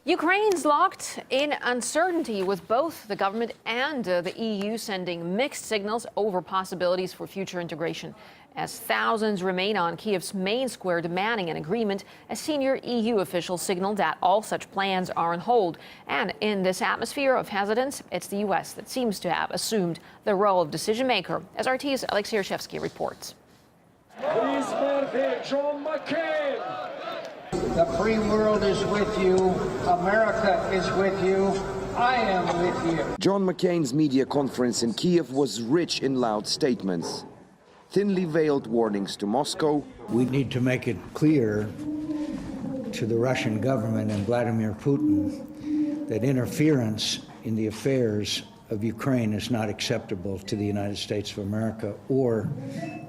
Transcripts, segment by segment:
Ukraine's locked in uncertainty, with both the government and the EU sending mixed signals over possibilities for future integration. As thousands remain on Kiev's main square demanding an agreement, a senior EU official signaled that all such plans are on hold. And in this atmosphere of hesitance, it's the U.S. that seems to have assumed the role of decision maker, as RT's Alexei Rashevsky reports. Please welcome John McCain. The free world is with you. America is with you. I am with you. John McCain's media conference in Kiev was rich in loud statements, thinly veiled warnings to Moscow. We need to make it clear to the Russian government and Vladimir Putin that interference in the affairs of Ukraine is not acceptable to the United States of America or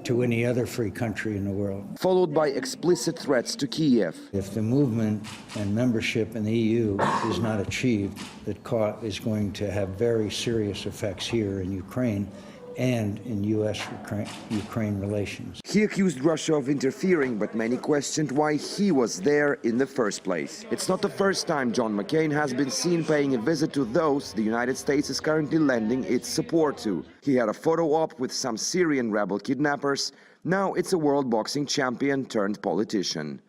to any other free country in the world. Followed by explicit threats to Kiev. If the movement and membership in the EU is not achieved, that is going to have very serious effects here in Ukraine and in U.S.-Ukraine relations. He accused Russia of interfering, but many questioned why he was there in the first place. It's not the first time John McCain has been seen paying a visit to those the United States is currently lending its support to. He had a photo op with some Syrian rebel kidnappers. Now it's a world boxing champion turned politician.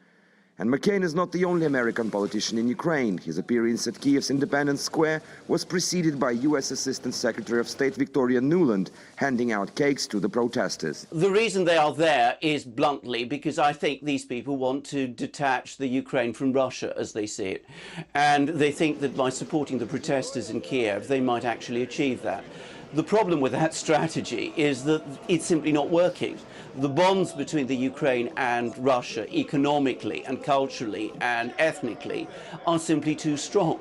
And McCain is not the only American politician in Ukraine. His appearance at Kiev's Independence Square was preceded by U.S. Assistant Secretary of State Victoria Nuland handing out cakes to the protesters. The reason they are there is bluntly because I think these people want to detach the Ukraine from Russia as they see it. And they think that by supporting the protesters in Kiev, they might actually achieve that. The problem with that strategy is that it's simply not working. The bonds between the Ukraine and Russia economically and culturally and ethnically are simply too strong.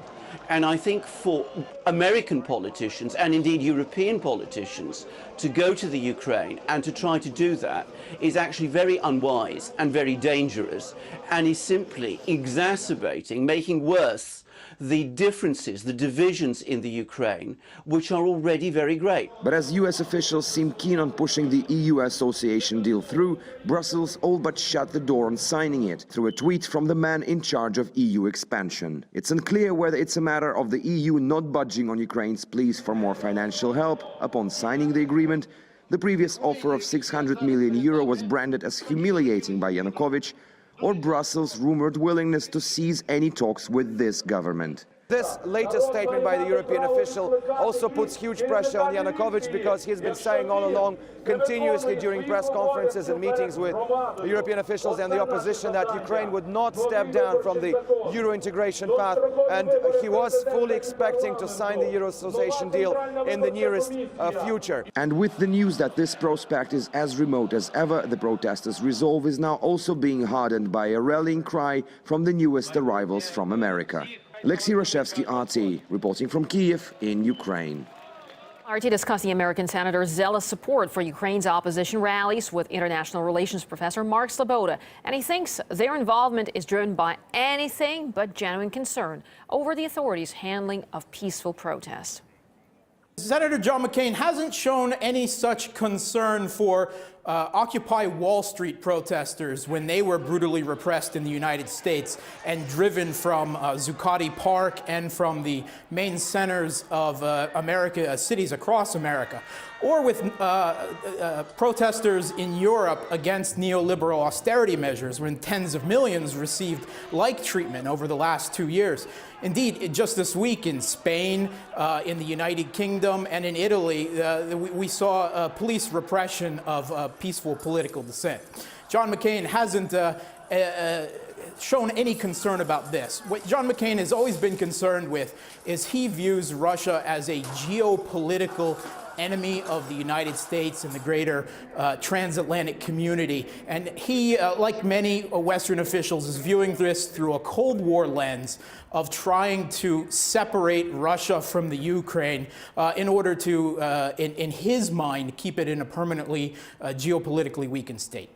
And I think for American politicians and indeed European politicians to go to the Ukraine and to try to do that is actually very unwise and very dangerous, and is simply exacerbating, making worse the differences, the divisions in the Ukraine, which are already very great. But as U.S. officials seem keen on pushing the EU association deal through, Brussels all but shut the door on signing it through a tweet from the man in charge of EU expansion. It's unclear whether it's a matter of the EU not budging on Ukraine's pleas for more financial help upon signing the agreement. The previous offer of €600 million was branded as humiliating by Yanukovych, or Brussels' rumored willingness to cease any talks with this government. This latest statement by the European official also puts huge pressure on Yanukovych, because he's been saying all along, continuously during press conferences and meetings with the European officials and the opposition, that Ukraine would not step down from the Euro integration path, and he was fully expecting to sign the Euro association deal in the nearest future. And with the news that this prospect is as remote as ever, the protesters' resolve is now also being hardened by a rallying cry from the newest arrivals from America. Alexei Rashevsky, RT, reporting from Kiev in Ukraine. RT discussed the American senator's zealous support for Ukraine's opposition rallies with international relations professor Mark Sloboda, and he thinks their involvement is driven by anything but genuine concern over the authorities' handling of peaceful protests. Senator John McCain hasn't shown any such concern for Occupy Wall Street protesters when they were brutally repressed in the United States and driven from Zuccotti Park and from the main centers of cities across America, or with protesters in Europe against neoliberal austerity measures, when tens of millions received like treatment over the last 2 years. Indeed, just this week in Spain, in the United Kingdom, and in Italy, we saw police repression of peaceful political dissent. John McCain hasn't shown any concern about this. What John McCain has always been concerned with is he views Russia as a geopolitical enemy of the United States and the greater transatlantic community. And he, like many Western officials, is viewing this through a Cold War lens of trying to separate Russia from the Ukraine in order to, in his mind, keep it in a permanently geopolitically weakened state.